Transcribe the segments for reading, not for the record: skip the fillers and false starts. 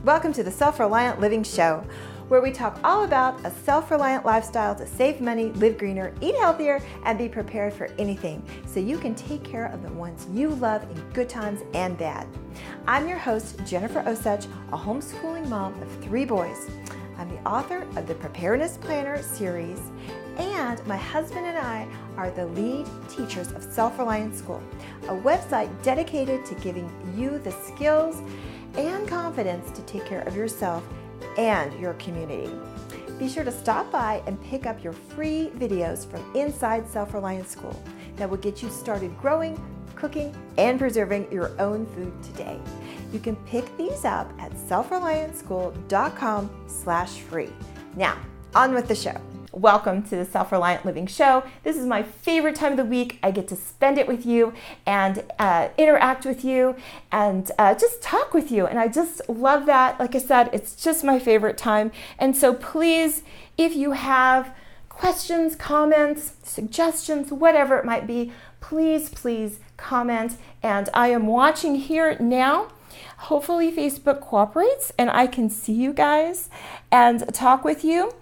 Welcome to the Self-Reliant Living Show, where we talk all about a self-reliant lifestyle to save money, live greener, eat healthier, and be prepared for anything so you can take care of the ones you love in good times and bad. I'm your host, Jennifer Osich, a homeschooling mom of 3 boys. I'm the author of the Preparedness Planner series, and my husband and I are the lead teachers of Self-Reliant School, a website dedicated to giving you the skills and confidence to take care of yourself and your community. Be sure to stop by and pick up your free videos from inside Self-Reliant School that will get you started growing, cooking, and preserving your own food today. You can pick these up at selfreliantschool.com/free. Now, on with the show. Welcome to the Self-Reliant Living Show. This is my favorite time of the week. I get to spend it with you and interact with you and just talk with you. And I just love that. Like I said, it's just my favorite time. And so please, if you have questions, comments, suggestions, whatever it might be, please comment. And I am watching here now. Hopefully Facebook cooperates and I can see you guys and talk with you.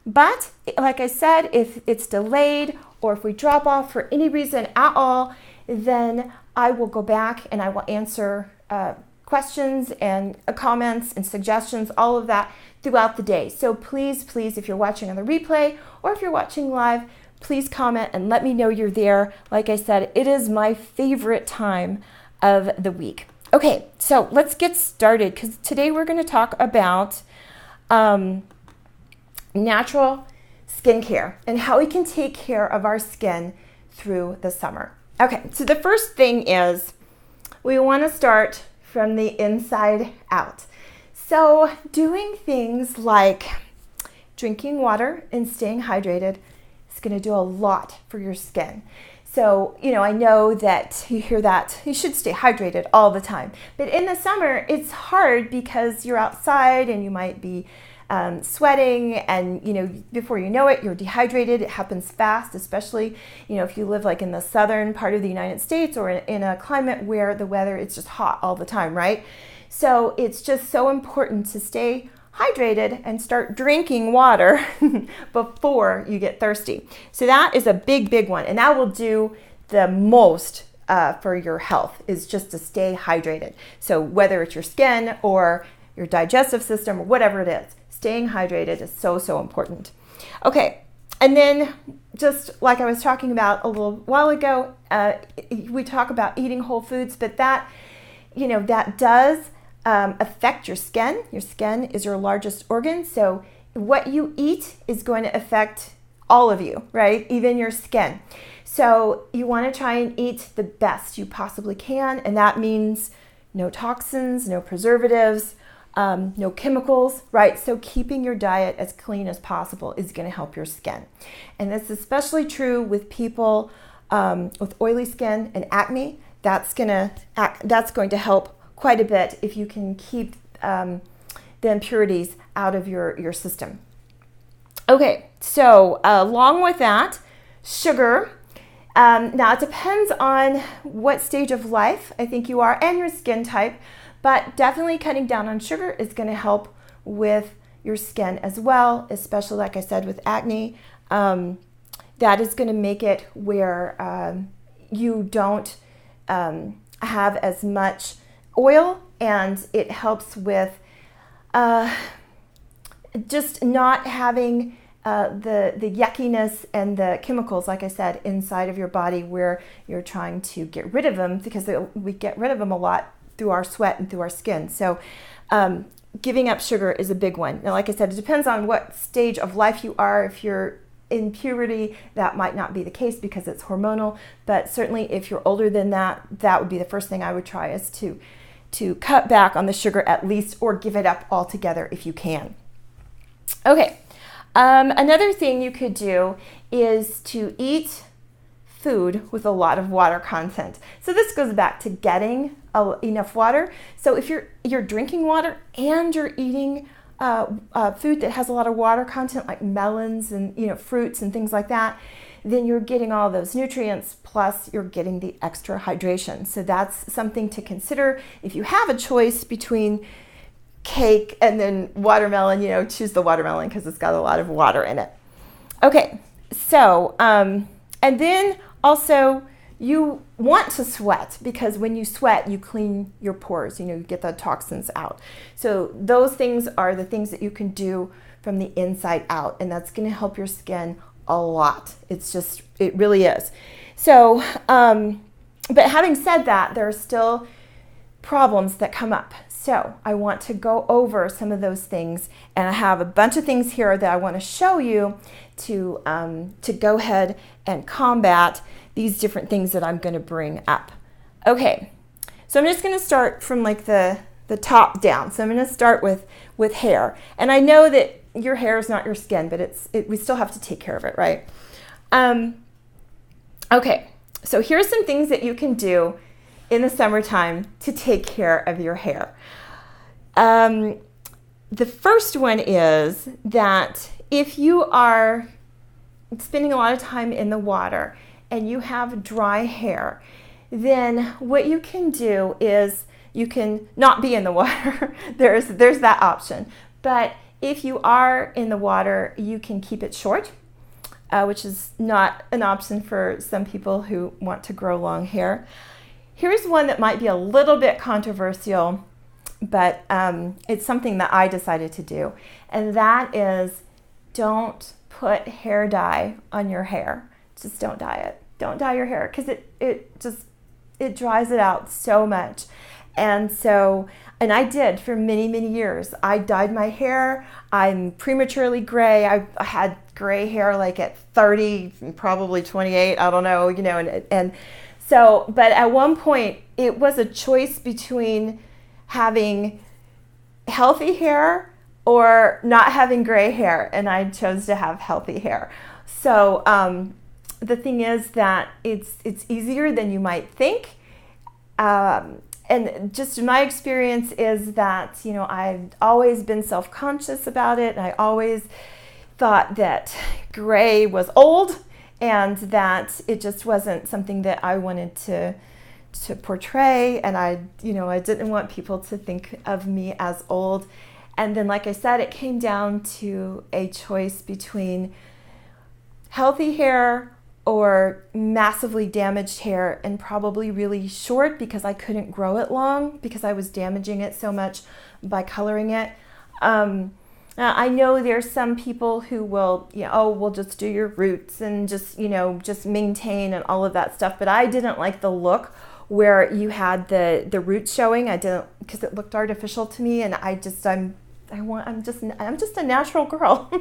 But like I said, if it's delayed or if we drop off for any reason at all, then I will go back and I will answer questions and comments and suggestions, all of that throughout the day. So please, if you're watching on the replay or if you're watching live, please comment and let me know you're there. Like I said, it is my favorite time of the week. Okay, so let's get started because today we're going to talk about natural skincare and how we can take care of our skin through the summer. Okay, so the first thing is we want to start from the inside out. So doing things like drinking water and staying hydrated is going to do a lot for your skin. So, I know that you hear that you should stay hydrated all the time. But in the summer, it's hard because you're outside and you might be sweating and, before you know it, you're dehydrated. It happens fast, especially, if you live like in the southern part of the United States or in a climate where the weather is just hot all the time, right? So it's just so important to stay hydrated and start drinking water before you get thirsty. So that is a big one, and that will do the most for your health, is just to stay hydrated. So whether it's your skin or your digestive system or whatever it is, staying hydrated is so important. Okay, and then just like I was talking about a little while ago, we talk about eating whole foods, but that, that does affect your skin. Your skin is your largest organ, so what you eat is going to affect all of you, right? Even your skin. So you want to try and eat the best you possibly can, and that means no toxins, no preservatives, no chemicals, right? So keeping your diet as clean as possible is going to help your skin. And that's especially true with people with oily skin and acne. That's going to help quite a bit if you can keep the impurities out of your system. Okay, so along with that, sugar. Now it depends on what stage of life I think you are and your skin type, but definitely cutting down on sugar is going to help with your skin as well, especially like I said with acne. That is going to make it where you don't have as much oil, and it helps with just not having the yuckiness and the chemicals, like I said, inside of your body where you're trying to get rid of them, because we get rid of them a lot through our sweat and through our skin. So giving up sugar is a big one. Now, like I said, it depends on what stage of life you are. If you're in puberty, that might not be the case because it's hormonal, but certainly if you're older than that, that would be the first thing I would try, is to cut back on the sugar at least, or give it up altogether if you can. Okay, another thing you could do is to eat food with a lot of water content. So this goes back to getting enough water. So if you're drinking water and you're eating food that has a lot of water content, like melons and fruits and things like that, then you're getting all those nutrients, plus you're getting the extra hydration. So that's something to consider. If you have a choice between cake and then watermelon, choose the watermelon because it's got a lot of water in it. Okay, so, and then also you want to sweat, because when you sweat, you clean your pores, you get the toxins out. So those things are the things that you can do from the inside out, and that's going to help your skin a lot. It really is. So, but having said that, there are still problems that come up. So I want to go over some of those things, and I have a bunch of things here that I want to show you to go ahead and combat these different things that I'm going to bring up. Okay, so I'm just going to start from like the top down. So I'm going to start with hair, and I know that your hair is not your skin, but we still have to take care of it, right? Okay, so here's some things that you can do in the summertime to take care of your hair. The first one is that if you are spending a lot of time in the water and you have dry hair, then what you can do is you can not be in the water. There's that option. But if you are in the water, you can keep it short, which is not an option for some people who want to grow long hair. Here's one that might be a little bit controversial, but it's something that I decided to do, and that is don't put hair dye on your hair. Just don't dye it. Don't dye your hair, because it dries it out so much. And I did for many, many years. I dyed my hair. I'm prematurely gray. I had gray hair like at 30, probably 28, I don't know, but at one point it was a choice between having healthy hair or not having gray hair, and I chose to have healthy hair. So the thing is that it's easier than you might think. And just my experience is that, I've always been self-conscious about it, and I always thought that gray was old, and that it just wasn't something that I wanted to portray, and I didn't want people to think of me as old. And then, like I said, it came down to a choice between healthy hair or massively damaged hair, and probably really short, because I couldn't grow it long because I was damaging it so much by coloring it. I know there's some people who will, we'll just do your roots and just maintain and all of that stuff. But I didn't like the look where you had the roots showing. I didn't, because it looked artificial to me, and I'm just a natural girl.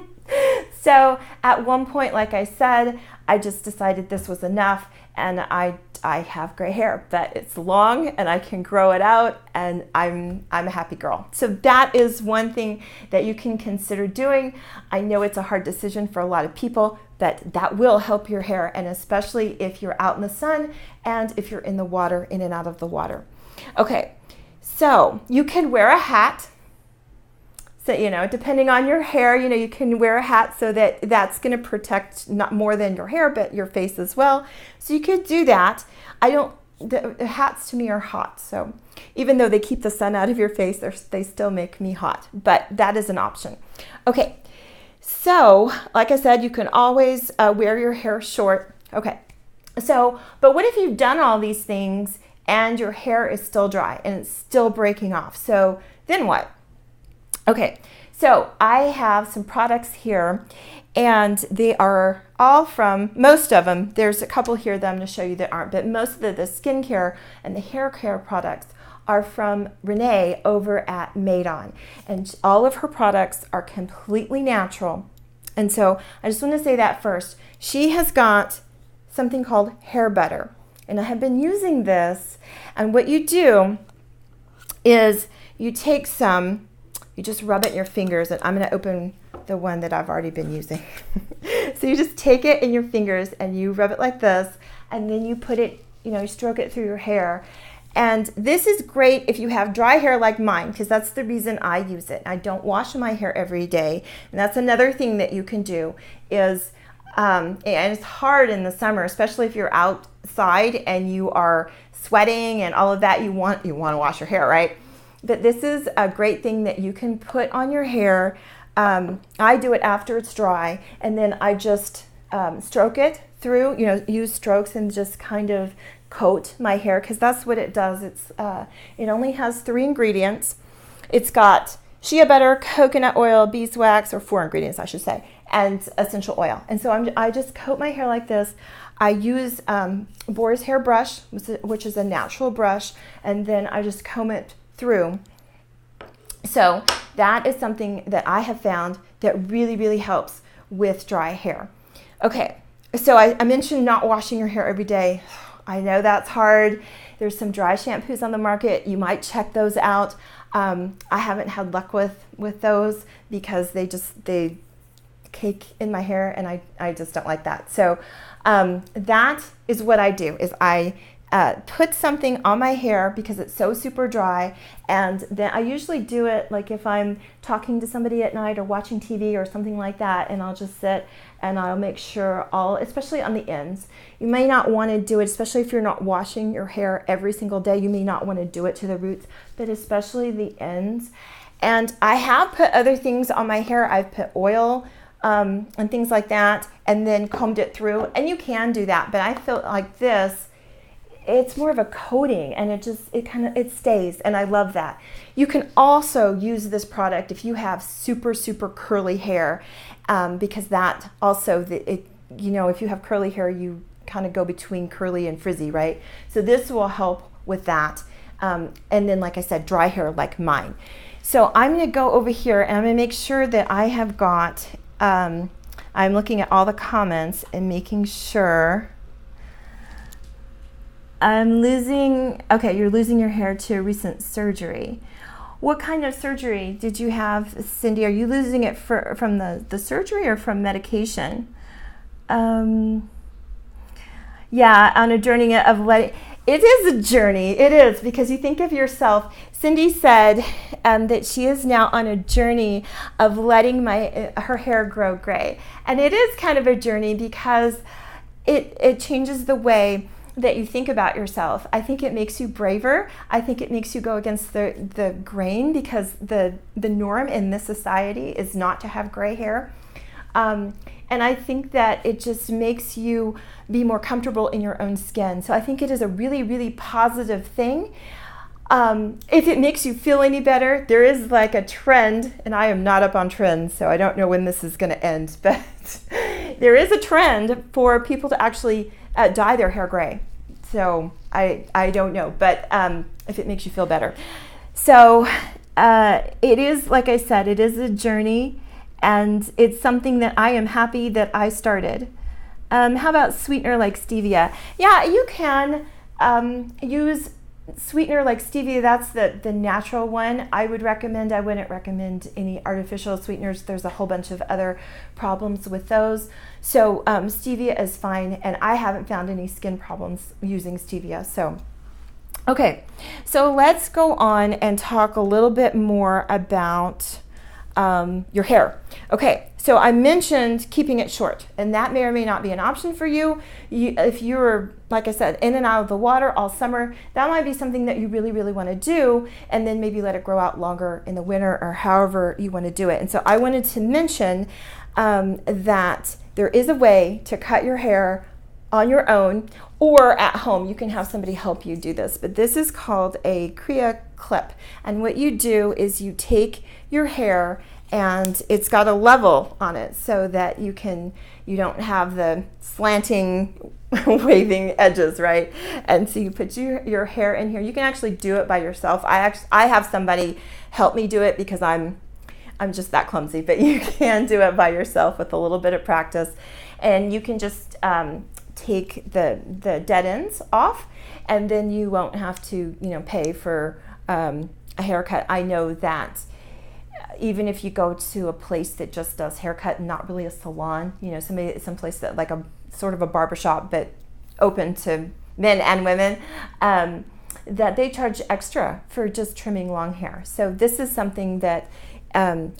So at one point, like I said, I just decided this was enough, and I have gray hair, but it's long and I can grow it out, and I'm a happy girl. So that is one thing that you can consider doing. I know it's a hard decision for a lot of people, but that will help your hair, and especially if you're out in the sun and if you're in the water, in and out of the water. Okay, so you can wear a hat. So, depending on your hair, you can wear a hat so that that's going to protect not more than your hair, but your face as well. So you could do that. The hats to me are hot. So even though they keep the sun out of your face, they still make me hot. But that is an option. Okay. So like I said, you can always wear your hair short. Okay. So, but what if you've done all these things and your hair is still dry and it's still breaking off? So then what? Okay, so I have some products here, and they are all from, most of them, there's a couple here that I'm going to show you that aren't, but most of the skincare and the hair care products are from Renee over at Made On. And all of her products are completely natural. And so I just want to say that first. She has got something called hair butter, and I have been using this, and what you do is you take some, you just rub it in your fingers, and I'm going to open the one that I've already been using. So you just take it in your fingers and you rub it like this, and then you put it, you stroke it through your hair. And this is great if you have dry hair like mine, because that's the reason I use it. I don't wash my hair every day. And that's another thing that you can do is and it's hard in the summer, especially if you're outside and you are sweating and all of that. You want to wash your hair, right? But this is a great thing that you can put on your hair. I do it after it's dry, and then I just stroke it through, use strokes and just kind of coat my hair, because that's what it does. It only has 3 ingredients. It's got shea butter, coconut oil, beeswax, or 4 ingredients, I should say, and essential oil. And so I just coat my hair like this. I use boar's hair brush, which is a natural brush, and then I just comb it through. So that is something that I have found that really, really helps with dry hair. Okay, so I mentioned not washing your hair every day. I know that's hard. There's some dry shampoos on the market. You might check those out. I haven't had luck with those because they cake in my hair, and I just don't like that. So that is what I do, is I put something on my hair because it's so super dry, and then I usually do it like if I'm talking to somebody at night or watching TV or something like that, and I'll just sit and I'll make sure especially on the ends. You may not want to do it, especially if you're not washing your hair every single day, you may not want to do it to the roots, but especially the ends. And I have put other things on my hair. I've put oil and things like that, and then combed it through, and you can do that, but I feel like this, it's more of a coating, and it stays, and I love that. You can also use this product if you have super, super curly hair, because that also, if you have curly hair, you kind of go between curly and frizzy, right? So this will help with that. And then, like I said, dry hair like mine. So I'm going to go over here, and I'm going to make sure that I have got, I'm looking at all the comments and making sure. Okay, you're losing your hair to a recent surgery. What kind of surgery did you have, Cindy? Are you losing it from the surgery or from medication? Yeah, on a journey of letting, it is a journey. It is, because you think of yourself. Cindy said that she is now on a journey of letting her hair grow gray. And it is kind of a journey because it changes the way that you think about yourself. I think it makes you braver. I think it makes you go against the grain, because the norm in this society is not to have gray hair. And I think that it just makes you be more comfortable in your own skin. So I think it is a really, really positive thing. If it makes you feel any better, there is like a trend, and I am not up on trends, so I don't know when this is going to end, but there is a trend for people to actually dye their hair gray. So I don't know, but if it makes you feel better. So it is, like I said, it is a journey, and it's something that I am happy that I started. How about sweetener like stevia? Yeah, you can use sweetener like stevia. That's the natural one I would recommend. I wouldn't recommend any artificial sweeteners. There's a whole bunch of other problems with those. So stevia is fine, and I haven't found any skin problems using stevia. So okay, so let's go on and talk a little bit more about your hair. Okay, so I mentioned keeping it short, and that may or may not be an option for you. If you're, like I said, in and out of the water all summer, that might be something that you really, really want to do, and then maybe let it grow out longer in the winter, or however you want to do it. And so I wanted to mention that there is a way to cut your hair on your own or at home. You can have somebody help you do this, but this is called a Kriya clip. And what you do is you take your hair, and it's got a level on it so that you don't have the slanting waving edges, right? And so you put your hair in here. You can actually do it by yourself. I have somebody help me do it because I'm just that clumsy, but you can do it by yourself with a little bit of practice. And you can just take the dead ends off, and then you won't have to pay for a haircut. I know that even if you go to a place that just does haircut, not really a salon, some place that like a sort of a barbershop, but open to men and women, that they charge extra for just trimming long hair. So this is something that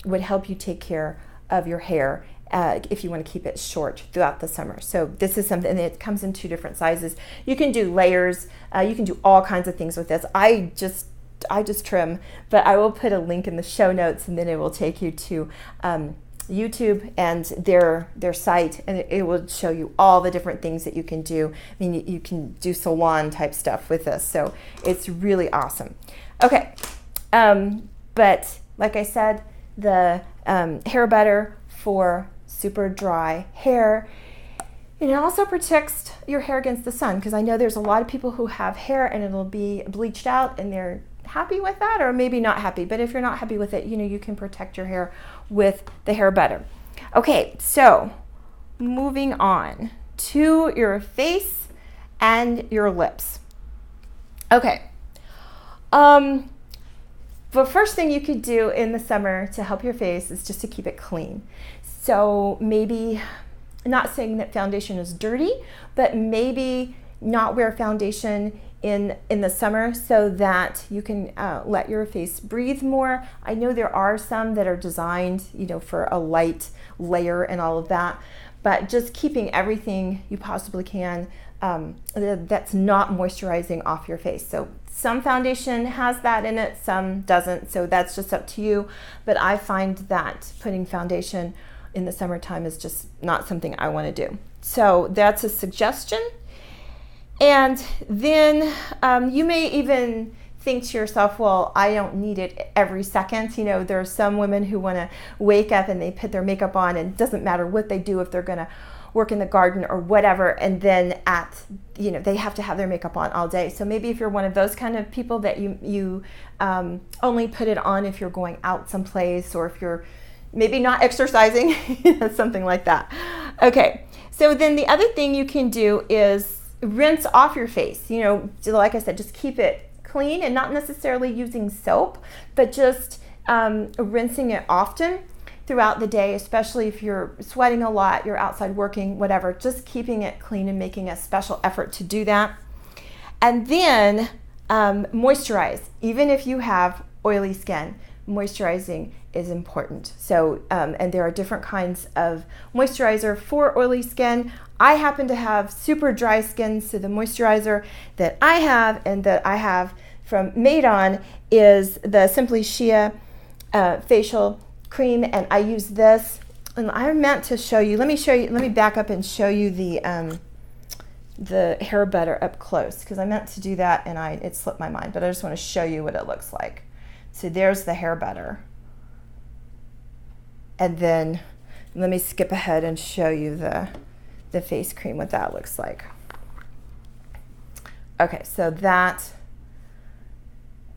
would help you take care of your hair if you want to keep it short throughout the summer. So this is something that comes in 2 different sizes. You can do layers. You can do all kinds of things with this. I just trim, but I will put a link in the show notes, and then it will take you to YouTube and their site, and it will show you all the different things that you can do. I mean, you can do salon type stuff with this, so it's really awesome. Okay, but like I said, the hair butter for super dry hair, and it also protects your hair against the sun, because I know there's a lot of people who have hair and it'll be bleached out and they're happy with that, or maybe not happy. But if you're not happy with it, you can protect your hair with the hair butter. Okay, so moving on to your face and your lips. Okay, the first thing you could do in the summer to help your face is just to keep it clean. So maybe, not saying that foundation is dirty, but maybe not wear foundation in the summer so that you can let your face breathe more. I know there are some that are designed, for a light layer and all of that, but just keeping everything you possibly can that's not moisturizing off your face. So some foundation has that in it, some doesn't, so that's just up to you. But I find that putting foundation in the summertime is just not something I want to do. So that's a suggestion. And then you may even think to yourself, well, I don't need it every second. There are some women who want to wake up and they put their makeup on, and it doesn't matter what they do, if they're going to work in the garden or whatever, and then they have to have their makeup on all day. So maybe if you're one of those kind of people that you only put it on if you're going out someplace, or if you're maybe not exercising, something like that. Okay, so then the other thing you can do is rinse off your face. Like I said, just keep it clean, and not necessarily using soap, but just rinsing it often throughout the day, especially if you're sweating a lot, you're outside working, whatever, just keeping it clean and making a special effort to do that. And then moisturize. Even if you have oily skin, moisturizing is important. So, and there are different kinds of moisturizer for oily skin. I happen to have super dry skin, so the moisturizer that I have and that I have from Made On is the Simply Shea facial cream, and I use this. And I meant to show you. Let me back up and show you the hair butter up close, because I meant to do that and it slipped my mind. But I just want to show you what it looks like. So there's the hair butter. And then let me skip ahead and show you the face cream, what that looks like. Okay, so that,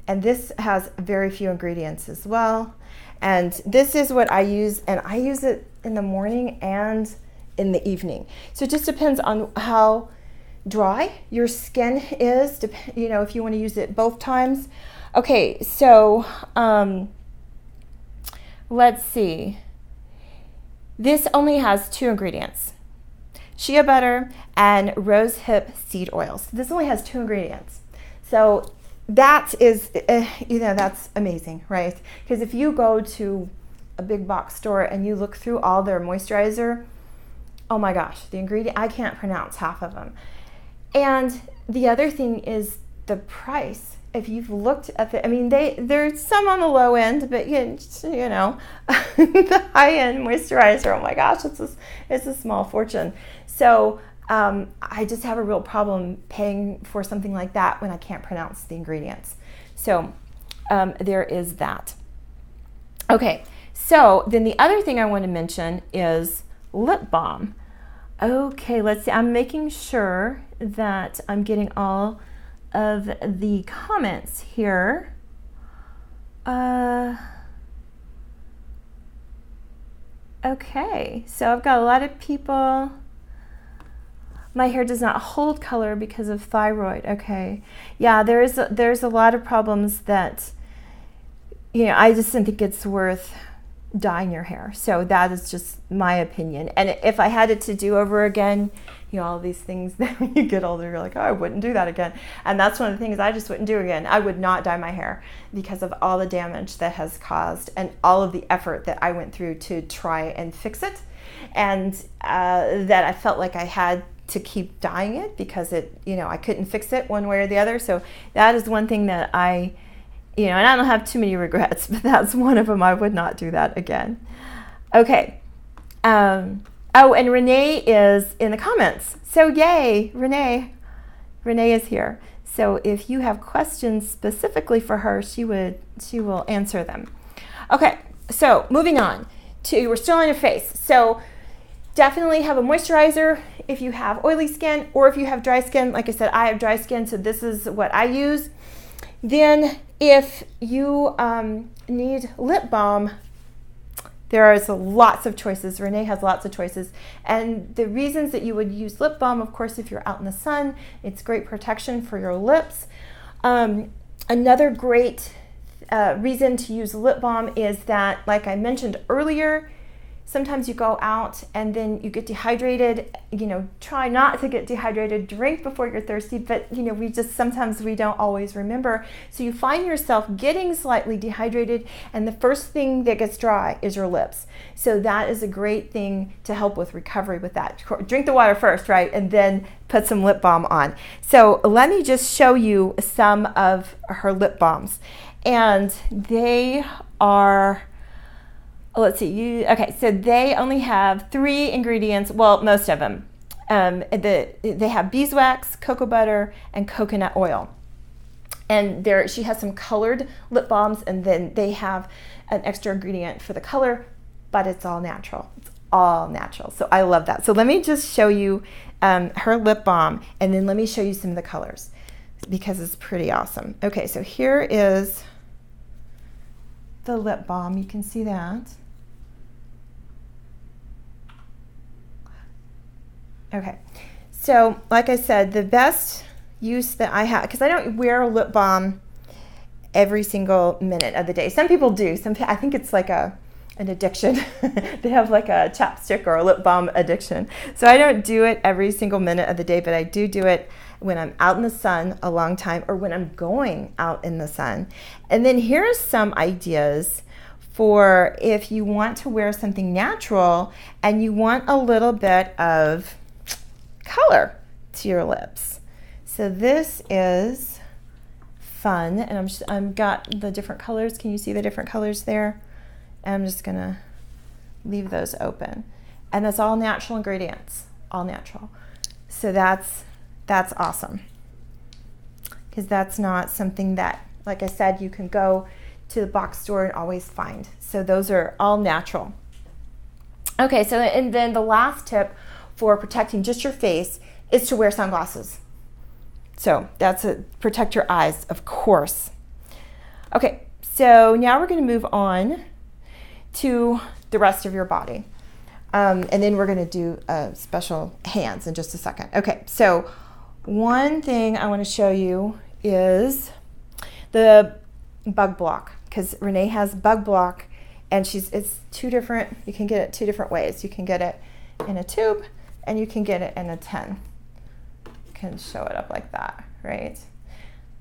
and this has very few ingredients as well. And this is what I use, and I use it in the morning and in the evening. So it just depends on how dry your skin is, if you want to use it both times. Okay, so let's see. This only has 2 ingredients: shea butter and rosehip seed oils. This only has 2 ingredients. So that is, that's amazing, right? Because if you go to a big box store and you look through all their moisturizer, oh my gosh, the ingredient, I can't pronounce half of them. And the other thing is the price. If you've looked at there's some on the low end, but the high-end moisturizer, oh my gosh, it's a small fortune. So I just have a real problem paying for something like that when I can't pronounce the ingredients. So there is that. Okay, so then the other thing I want to mention is lip balm. Okay, let's see. I'm making sure that I'm getting all of the comments here. Okay, so I've got a lot of people. My hair does not hold color because of thyroid. Okay, yeah, there's a lot of problems that, I just didn't think it's worth dyeing your hair. So that is just my opinion. And if I had it to do over again, all these things that when you get older, you're like, oh, I wouldn't do that again. And that's one of the things I just wouldn't do again. I would not dye my hair because of all the damage that has caused and all of the effort that I went through to try and fix it. and that I felt like I had to keep dyeing it because it, I couldn't fix it one way or the other. So that is one thing that and I don't have too many regrets, but that's one of them. I would not do that again. Okay. Oh, and Renee is in the comments. So yay, Renee. Renee is here. So if you have questions specifically for her, she will answer them. Okay, so moving on we're still on your face. So definitely have a moisturizer if you have oily skin, or if you have dry skin. Like I said, I have dry skin, so this is what I use. Then if you need lip balm, there is lots of choices. Renee has lots of choices. And the reasons that you would use lip balm, of course, if you're out in the sun, it's great protection for your lips. Another great reason to use lip balm is that, like I mentioned earlier, sometimes you go out and then you get dehydrated. Try not to get dehydrated. Drink before you're thirsty, but sometimes we don't always remember. So you find yourself getting slightly dehydrated, and the first thing that gets dry is your lips. So that is a great thing to help with recovery with that. Drink the water first, right? And then put some lip balm on. So let me just show you some of her lip balms. And they are, let's see, okay, so they only have 3 ingredients, well, most of them. They have beeswax, cocoa butter, and coconut oil. And she has some colored lip balms, and then they have an extra ingredient for the color, but it's all natural. It's all natural. So I love that. So let me just show you her lip balm, and then let me show you some of the colors because it's pretty awesome. Okay, so here is the lip balm. You can see that. Okay, so like I said, the best use that I have, because I don't wear lip balm every single minute of the day. Some people do. I think it's like an addiction. They have like a chapstick or a lip balm addiction. So I don't do it every single minute of the day, but I do it when I'm out in the sun a long time, or when I'm going out in the sun. And then here's some ideas for if you want to wear something natural and you want a little bit of color to your lips. So this is fun, and I've got the different colors. Can you see the different colors there? And I'm just gonna leave those open. And that's all natural ingredients, all natural. So that's awesome, because that's not something that, like I said, you can go to the box store and always find. So those are all natural. Okay, so and then the last tip for protecting just your face is to wear sunglasses. So protect your eyes, of course. Okay, so now we're going to move on to the rest of your body. And then we're going to do special hands in just a second. Okay, so one thing I want to show you is the bug block, because Renee has bug block, and it's 2 different, you can get it 2 different ways. You can get it in a tube, and you can get it in a 10. You can show it up like that, right?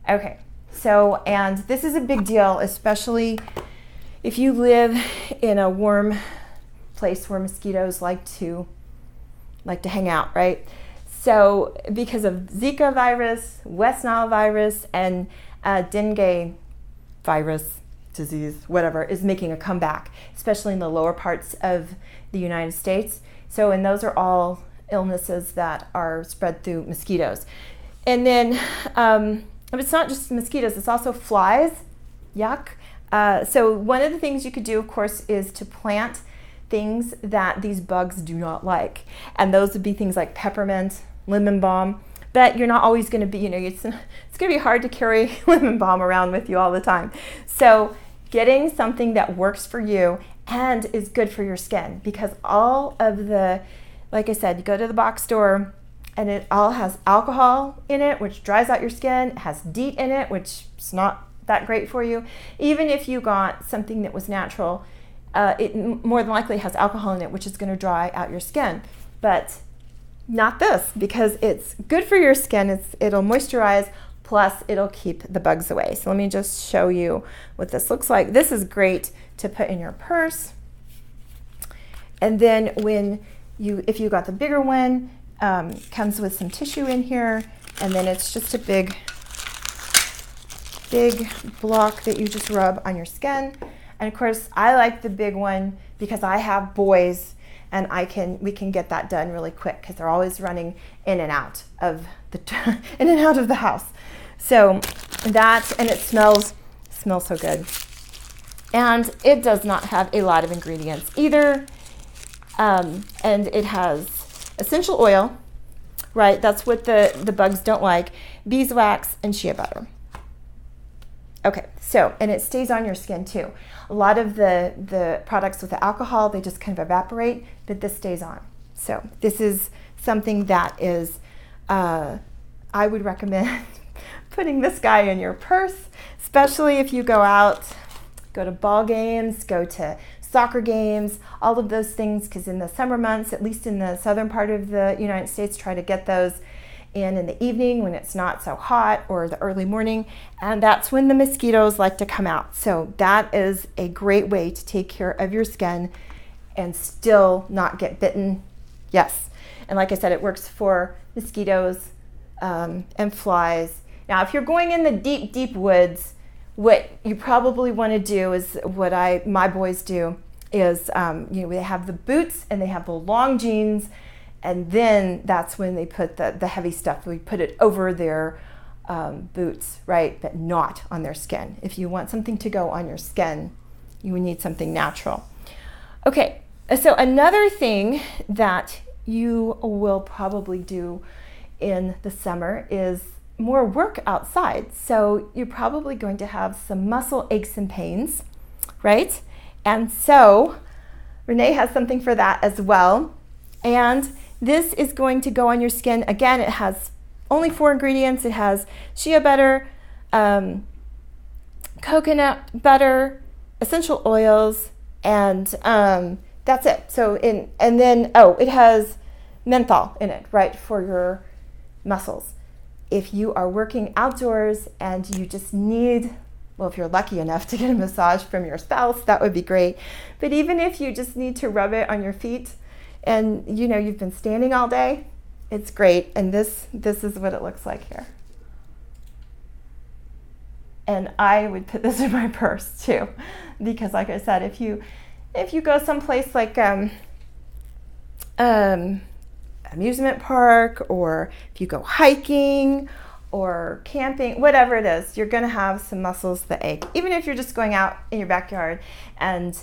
Okay, so, and this is a big deal, especially if you live in a warm place where mosquitoes like to hang out, right? So because of Zika virus, West Nile virus, and dengue virus disease, whatever, is making a comeback, especially in the lower parts of the United States. So, and those are all illnesses that are spread through mosquitoes. And then it's not just mosquitoes, it's also flies. Yuck. So one of the things you could do, of course, is to plant things that these bugs do not like. And those would be things like peppermint, lemon balm. But you're not always going to be, it's going to be hard to carry lemon balm around with you all the time. So getting something that works for you and is good for your skin, because all of the, like I said, you go to the box store and it all has alcohol in it, which dries out your skin. It has DEET in it, which is not that great for you. Even if you got something that was natural, it more than likely has alcohol in it, which is going to dry out your skin. But not this, because it's good for your skin. It'll moisturize, plus it'll keep the bugs away. So let me just show you what this looks like. This is great to put in your purse. And then when if you got the bigger one, comes with some tissue in here, and then it's just a big block that you just rub on your skin. And of course, I like the big one because I have boys, and we can get that done really quick because they're always running in and out of the house. So that, and it smells so good. And it does not have a lot of ingredients either. And it has essential oil, right? That's what the bugs don't like. Beeswax and shea butter. Okay, so, and it stays on your skin too. A lot of the products with the alcohol, they just kind of evaporate, but this stays on. So this is something that is, I would recommend putting this guy in your purse, especially if you go to ball games, go to soccer games, all of those things, because in the summer months, at least in the southern part of the United States, try to get those in the evening when it's not so hot, or the early morning, and that's when the mosquitoes like to come out. So that is a great way to take care of your skin and still not get bitten. Yes, and like I said, it works for mosquitoes and flies. Now, if you're going in the deep woods, what you probably want to do is what my boys do is, they have the boots and they have the long jeans, and then that's when they put the heavy stuff. We put it over their boots, right? But not on their skin. If you want something to go on your skin, you would need something natural. Okay, so another thing that you will probably do in the summer is more work outside. So you're probably going to have some muscle aches and pains, right? And so Renee has something for that as well. And this is going to go on your skin. Again, it has only 4 ingredients. It has shea butter, coconut butter, essential oils, and that's it. So and then it has menthol in it, right, for your muscles. If you are working outdoors and you just need, well, if you're lucky enough to get a massage from your spouse, that would be great. But even if you just need to rub it on your feet, and you've been standing all day, it's great. And this is what it looks like here. And I would put this in my purse too, because like I said, if you go someplace like amusement park, or if you go hiking or camping, whatever it is, you're going to have some muscles that ache, even if you're just going out in your backyard and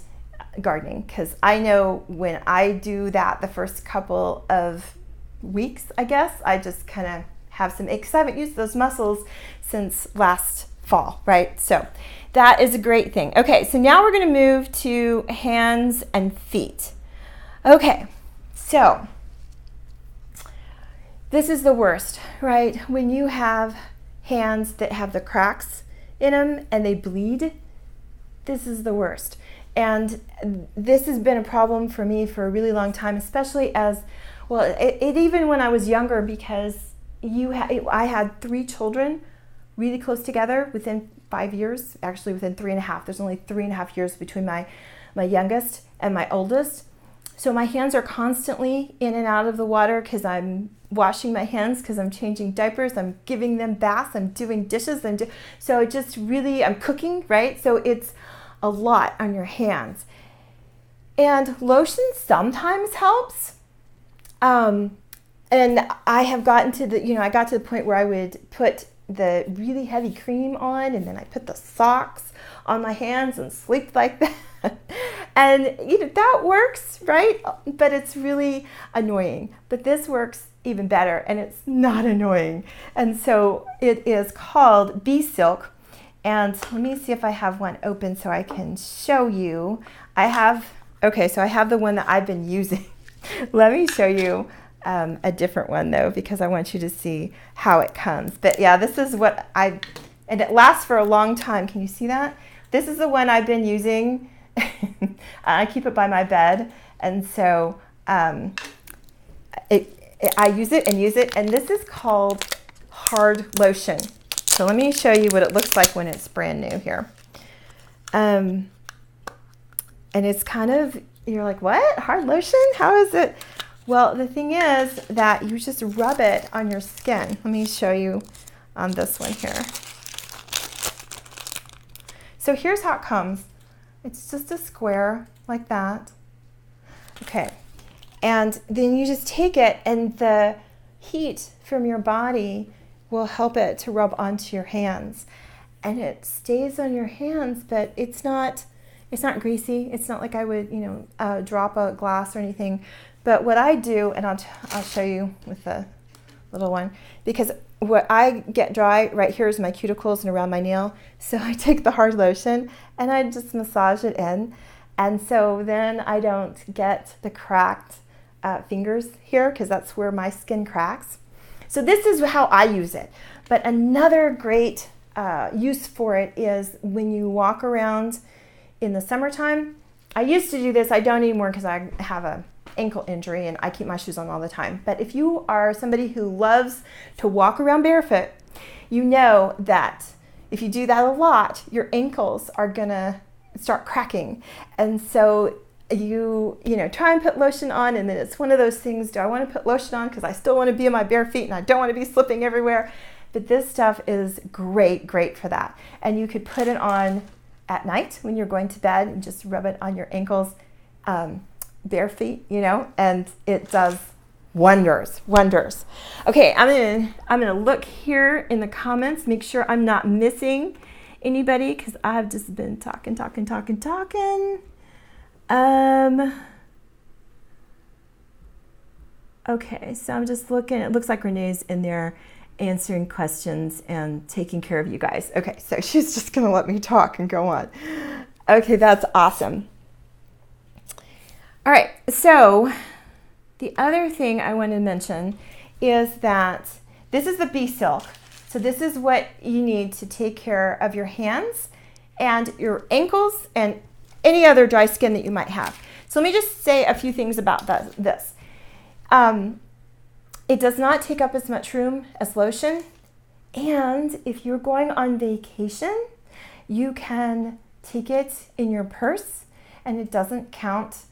gardening. Because I know when I do that the first couple of weeks, I guess, I just kind of have some aches. I haven't used those muscles since last fall, right? So that is a great thing. Okay, so now we're going to move to hands and feet. Okay, so this is the worst, right? When you have hands that have the cracks in them and they bleed, this is the worst. And this has been a problem for me for a really long time, especially as, well, it even when I was younger, because I had 3 children really close together within 5 years, actually within 3.5. There's only 3.5 years between my youngest and my oldest. So my hands are constantly in and out of the water because I'm washing my hands, because I'm changing diapers, I'm giving them baths, I'm doing dishes, so it just really, I'm cooking, right? So it's a lot on your hands. And lotion sometimes helps. And I have gotten to I got to the point where I would put the really heavy cream on, and then I put the socks on my hands and sleep like that. And that works, right? But it's really annoying. But this works even better, and it's not annoying. And so it is called Bee Silk. And let me see if I have one open so I can show you. I have the one that I've been using. Let me show you a different one though, because I want you to see how it comes. But yeah, this is what and it lasts for a long time. Can you see that? This is the one I've been using. I keep it by my bed, and so I use it and use it, and this is called hard lotion. So let me show you what it looks like when it's brand new here. And it's kind of, you're like, what? Hard lotion? How is it? Well, the thing is that you just rub it on your skin. Let me show you on this one here. So here's how it comes. It's just a square like that. Okay, and then you just take it, and the heat from your body will help it to rub onto your hands. And it stays on your hands, but it's not greasy. It's not like I would, drop a glass or anything. But what I do, and I'll show you with the little one, because what I get dry right here is my cuticles and around my nail. So I take the hard lotion and I just massage it in. And so then I don't get the cracked fingers here, because that's where my skin cracks. So this is how I use it. But another great use for it is when you walk around in the summertime. I used to do this. I don't anymore because I have a ankle injury and I keep my shoes on all the time. But if you are somebody who loves to walk around barefoot, you know that if you do that a lot, your ankles are gonna start cracking. And so you try and put lotion on, and then it's one of those things, do I want to put lotion on because I still want to be in my bare feet and I don't want to be slipping everywhere? But this stuff is great for that. And you could put it on at night when you're going to bed and just rub it on your ankles, bare feet, and it does wonders. Okay, I'm gonna look here in the comments, make sure I'm not missing anybody, because I've just been talking. Okay, so I'm just looking. It looks like Renee's in there answering questions and taking care of you guys. Okay, so she's just gonna let me talk and go on. Okay, that's awesome. All right, so the other thing I want to mention is that this is the bee silk. So this is what you need to take care of your hands and your ankles and any other dry skin that you might have. So let me just say a few things about this. It does not take up as much room as lotion. And if you're going on vacation, you can take it in your purse, and it doesn't count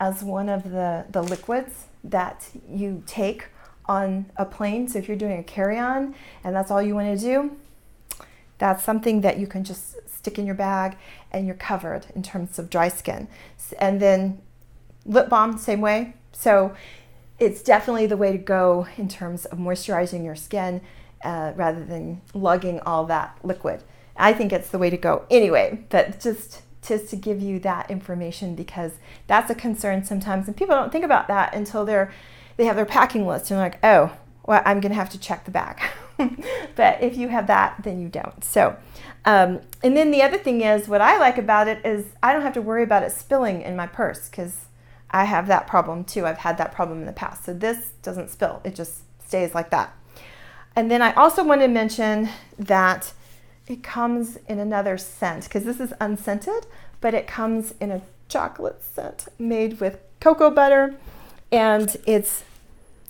as one of the liquids that you take on a plane. So if you're doing a carry-on and that's all you want to do, that's something that you can just stick in your bag and you're covered in terms of dry skin. And then lip balm, same way. So it's definitely the way to go in terms of moisturizing your skin rather than lugging all that liquid. I think it's the way to go anyway, but just to give you that information, because that's a concern sometimes, and people don't think about that until they have their packing list and they're like, oh, well, I'm gonna have to check the bag. But if you have that, then you don't. So, and then the other thing is, what I like about it is I don't have to worry about it spilling in my purse, because I have that problem too. I've had that problem in the past. So this doesn't spill, it just stays like that. And then I also want to mention that it comes in another scent, because this is unscented, but it comes in a chocolate scent made with cocoa butter, and it's,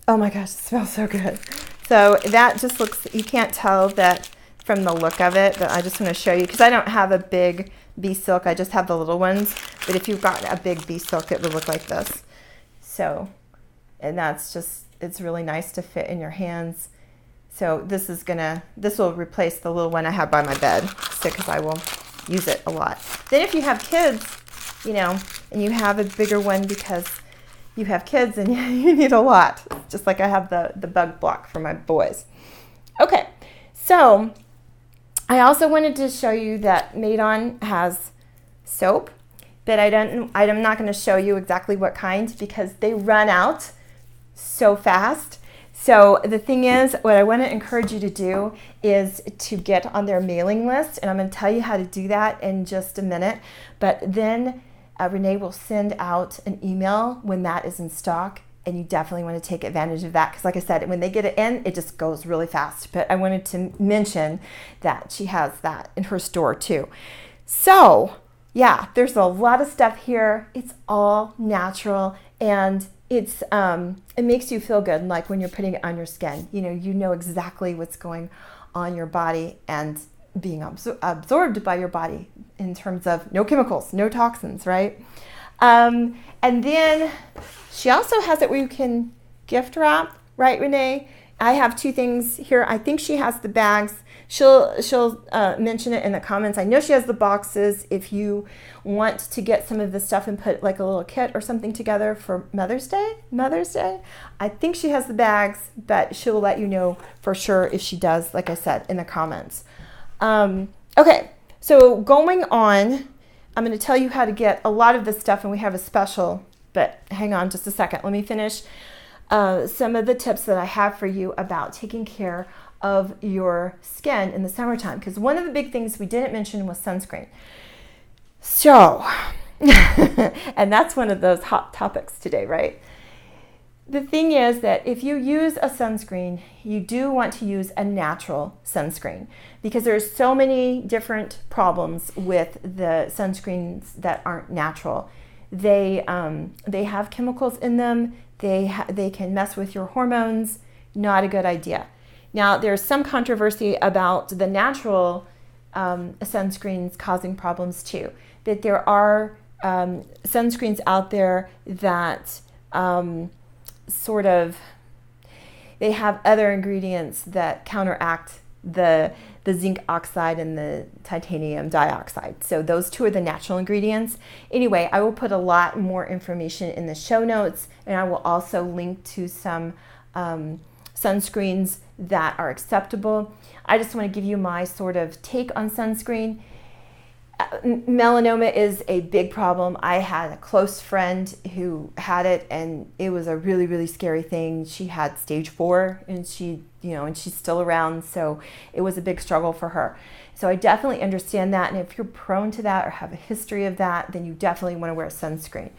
oh my gosh, it smells so good. So that just looks, you can't tell that from the look of it, but I just want to show you, because I don't have a big bee silk, I just have the little ones, but if you've got a big bee silk, it would look like this. So, and that's just, it's really nice to fit in your hands. So this will replace the little one I have by my bed, because I will use it a lot. Then if you have kids, and you have a bigger one because you have kids and you need a lot, just like I have the bug block for my boys. Okay, so I also wanted to show you that Made On has soap, but I'm not going to show you exactly what kind, because they run out so fast. So the thing is, what I want to encourage you to do is to get on their mailing list, and I'm going to tell you how to do that in just a minute. But then Renee will send out an email when that is in stock, and you definitely want to take advantage of that, because like I said, when they get it in, it just goes really fast. But I wanted to mention that she has that in her store too. So yeah, there's a lot of stuff here. It's all natural, and it makes you feel good, like when you're putting it on your skin. You know exactly what's going on your body and being absorbed by your body in terms of no chemicals, no toxins, right? And then she also has it where you can gift wrap, right, Renee? I have 2 things here. I think she has the bags. She'll mention it in the comments. I know she has the boxes if you want to get some of the stuff and put like a little kit or something together for Mother's Day. I think she has the bags, but she'll let you know for sure if she does, like I said, in the comments. Okay, so going on, I'm going to tell you how to get a lot of this stuff, and we have a special, but hang on just a second. Let me finish some of the tips that I have for you about taking care of your skin in the summertime, because one of the big things we didn't mention was sunscreen. So, and that's one of those hot topics today, right? The thing is that if you use a sunscreen, you do want to use a natural sunscreen, because there's so many different problems with the sunscreens that aren't natural. They have chemicals in them. They can mess with your hormones. Not a good idea. Now, there's some controversy about the natural sunscreens causing problems too. That there are sunscreens out there that they have other ingredients that counteract the zinc oxide and the titanium dioxide. So those 2 are the natural ingredients. Anyway, I will put a lot more information in the show notes, and I will also link to some sunscreens that are acceptable. I just want to give you my sort of take on sunscreen. Melanoma is a big problem. I had a close friend who had it, and it was a really, really scary thing. She had stage 4, and she's still around, so it was a big struggle for her. So I definitely understand that, and if you're prone to that or have a history of that, then you definitely want to wear sunscreen.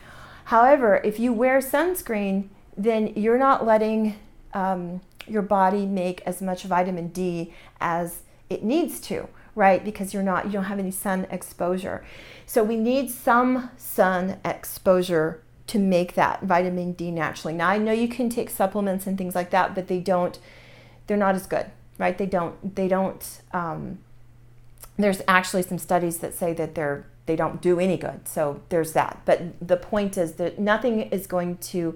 However, if you wear sunscreen, then you're not letting your body make as much vitamin D as it needs to, right? Because you don't have any sun exposure. So we need some sun exposure to make that vitamin D naturally. Now I know you can take supplements and things like that, but they're not as good, right? They don't there's actually some studies that say that they don't do any good. So there's that. But the point is that nothing is going to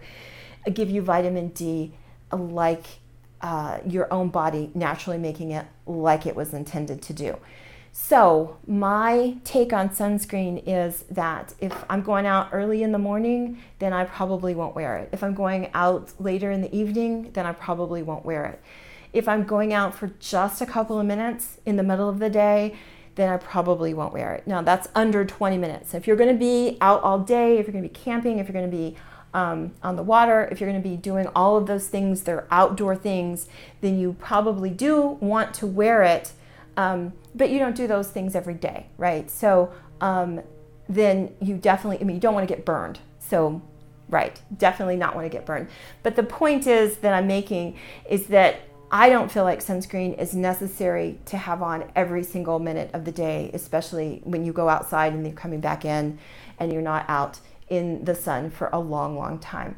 give you vitamin D like your own body naturally making it like it was intended to do. So my take on sunscreen is that if I'm going out early in the morning, then I probably won't wear it. If I'm going out later in the evening, then I probably won't wear it. If I'm going out for just a couple of minutes in the middle of the day, then I probably won't wear it. Now that's under 20 minutes. If you're going to be out all day, if you're going to be camping, if you're going to be on the water, if you're going to be doing all of those things, they're outdoor things, then you probably do want to wear it, but you don't do those things every day, right? So then you definitely, you don't want to get burned. So, right, definitely not want to get burned. But the point is that I'm making is that I don't feel like sunscreen is necessary to have on every single minute of the day, especially when you go outside and you're coming back in and you're not out in the sun for a long, long time.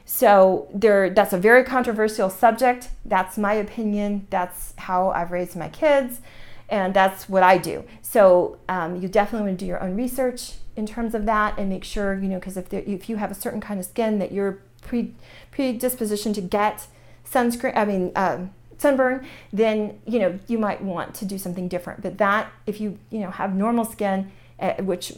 So that's a very controversial subject. That's my opinion. That's how I've raised my kids, and that's what I do. So you definitely want to do your own research in terms of that and make sure, because if you have a certain kind of skin that you're predisposition to get sunburn, then you might want to do something different. But that, if you have normal skin, which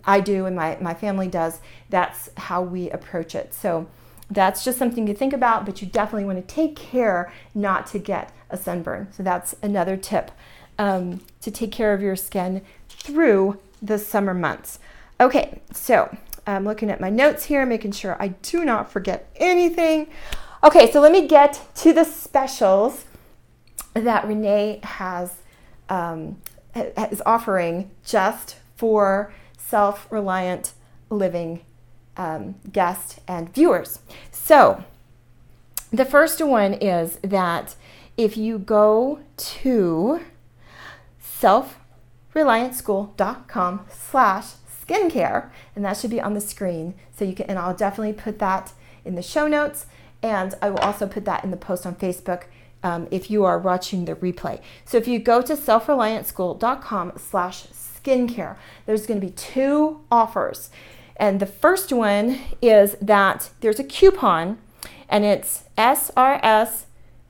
I do and my family does, that's how we approach it. So that's just something to think about, but you definitely want to take care not to get a sunburn. So that's another tip to take care of your skin through the summer months. Okay, so I'm looking at my notes here, making sure I do not forget anything. Okay, so let me get to the specials that Renee is offering just for Self-Reliant Living guests and viewers. So the first one is that if you go to selfreliantschool.com/skincare, and that should be on the screen, so you can, and I'll definitely put that in the show notes, and I will also put that in the post on Facebook if you are watching the replay. So if you go to selfreliantschool.com/skincare, there's going to be 2 offers. And the first one is that there's a coupon, and it's SRS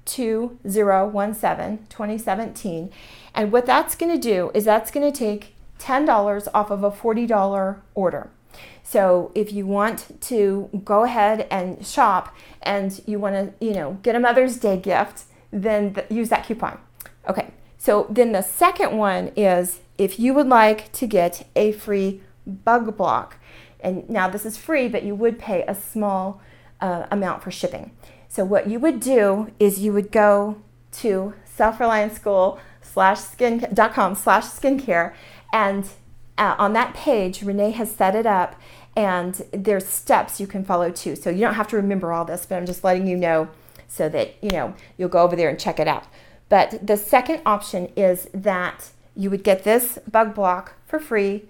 2017. And what that's going to do is that's going to take $10 off of a $40 order. So if you want to go ahead and shop and you want to, get a Mother's Day gift, then use that coupon. Okay, so then the second one is if you would like to get a free bug block. And now this is free, but you would pay a small amount for shipping. So what you would do is you would go to selfreliantschool.com/skincare, and on that page, Renee has set it up, and there's steps you can follow too. So you don't have to remember all this, but I'm just letting you know so that you'll go over there and check it out. But the second option is that you would get this bug block for free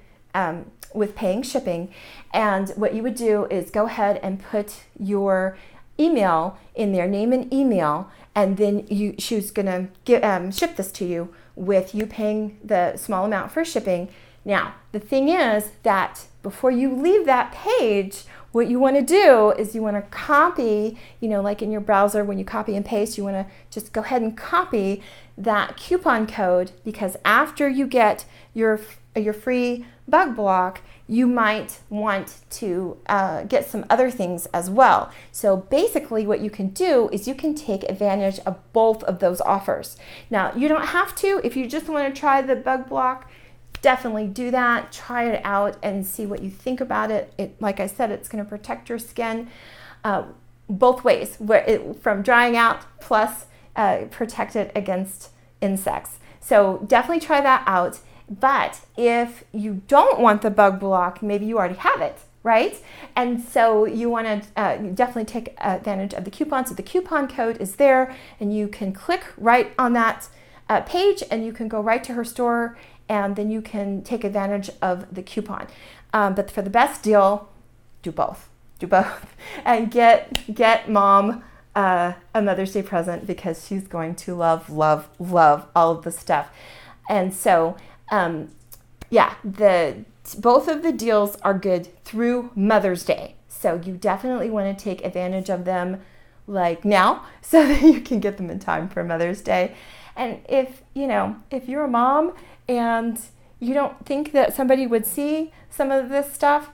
with paying shipping. And what you would do is go ahead and put your email in there, name and email, and then she's going to ship this to you with you paying the small amount for shipping. Now, the thing is that before you leave that page, what you want to do is you want to copy, like in your browser when you copy and paste, you want to just go ahead and copy that coupon code, because after you get your free bug block, you might want to get some other things as well. So basically what you can do is you can take advantage of both of those offers. Now, you don't have to. If you just want to try the bug block, definitely do that. Try it out and see what you think about it. Like I said, it's going to protect your skin both ways, from drying out plus protect it against insects. So definitely try that out. But if you don't want the bug block, maybe you already have it, right? And so you want to definitely take advantage of the coupon. So the coupon code is there, and you can click right on that page, and you can go right to her store, and then you can take advantage of the coupon. But for the best deal, do both, and get mom a Mother's Day present, because she's going to love all of the stuff. And so both of the deals are good through Mother's Day. So you definitely want to take advantage of them like now, so that you can get them in time for Mother's Day. And if you're a mom and you don't think that somebody would see some of this stuff,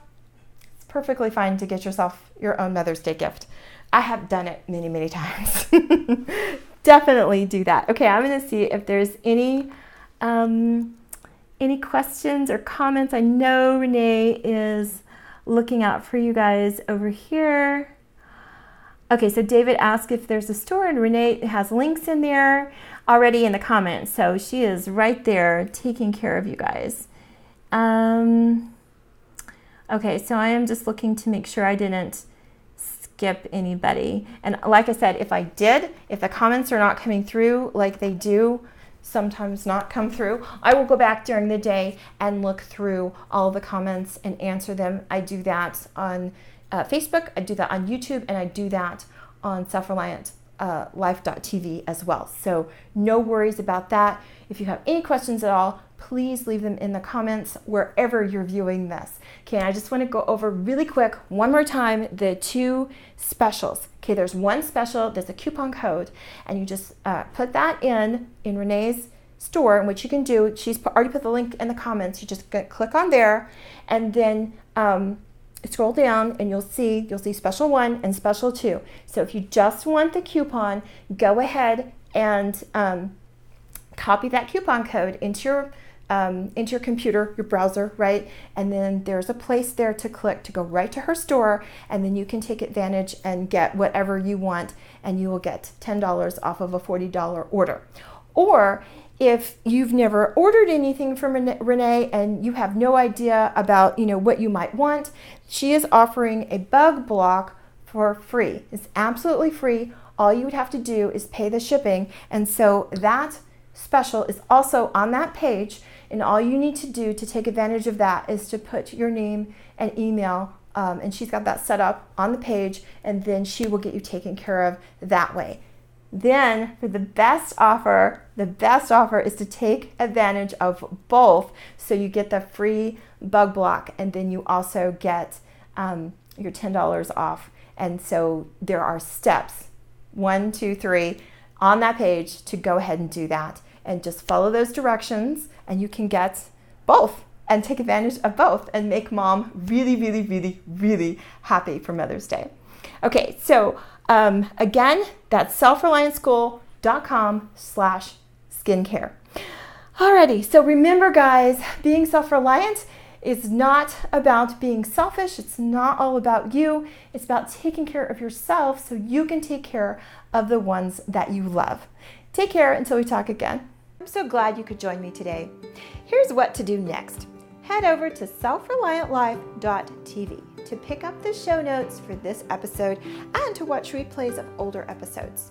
it's perfectly fine to get yourself your own Mother's Day gift. I have done it many, many times. Definitely do that. Okay, I'm going to see if there's any questions or comments. I know Renee is looking out for you guys over here. Okay, so David asked if there's a store, and Renee has links in there already in the comments. So she is right there taking care of you guys. Okay, so I am just looking to make sure I didn't skip anybody. And like I said, if the comments are not coming through like they do sometimes not come through, I will go back during the day and look through all the comments and answer them. I do that on Facebook, I do that on YouTube, and I do that on selfreliantlife.tv as well. So no worries about that. If you have any questions at all, please leave them in the comments wherever you're viewing this. Okay, I just want to go over really quick one more time the two specials. Okay, there's one special, there's a coupon code, and you just put that in Renee's store, and what you can do, she's already put the link in the comments. You just click on there, and then scroll down, and you'll see special 1 and special 2. So if you just want the coupon, go ahead and copy that coupon code into your computer, your browser, right? And then there's a place there to click to go right to her store, and then you can take advantage and get whatever you want, and you will get $10 off of a $40 order. Or if you've never ordered anything from Renee and you have no idea about what you might want, she is offering a bug block for free. It's absolutely free. All you would have to do is pay the shipping, and so that special is also on that page, and all you need to do to take advantage of that is to put your name and email, and she's got that set up on the page, and then she will get you taken care of that way. Then for the best offer is to take advantage of both, so you get the free bug block, and then you also get your $10 off. And so there are steps 1, 2, 3 on that page to go ahead and do that. And just follow those directions and you can get both and take advantage of both and make mom really, really, really, really happy for Mother's Day. Okay, so again, that's selfreliantschool.com/skincare. Alrighty, so remember guys, being self-reliant is not about being selfish. It's not all about you. It's about taking care of yourself so you can take care of the ones that you love. Take care until we talk again. I'm so glad you could join me today. Here's what to do next. Head over to selfreliantlife.tv to pick up the show notes for this episode and to watch replays of older episodes.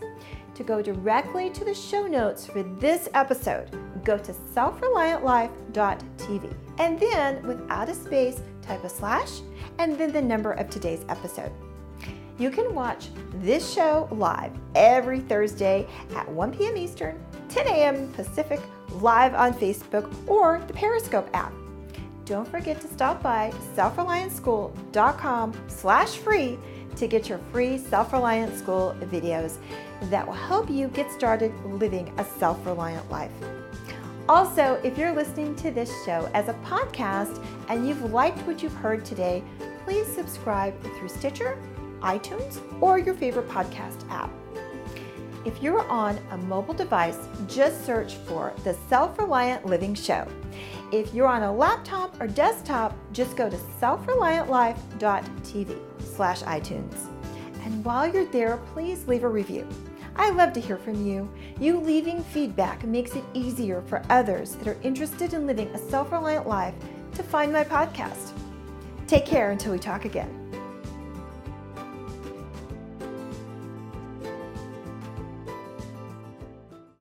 To go directly to the show notes for this episode, go to selfreliantlife.tv and then without a space, type a / and then the number of today's episode. You can watch this show live every Thursday at 1 p.m. Eastern, 10 a.m. Pacific, live on Facebook or the Periscope app. Don't forget to stop by selfreliantschool.com/free to get your free Self-Reliant School videos that will help you get started living a self-reliant life. Also, if you're listening to this show as a podcast and you've liked what you've heard today, please subscribe through Stitcher, iTunes, or your favorite podcast app. If you're on a mobile device, just search for the Self-Reliant Living Show. If you're on a laptop or desktop, just go to selfreliantlife.tv/iTunes. And while you're there, please leave a review. I love to hear from you. You leaving feedback makes it easier for others that are interested in living a self-reliant life to find my podcast. Take care until we talk again.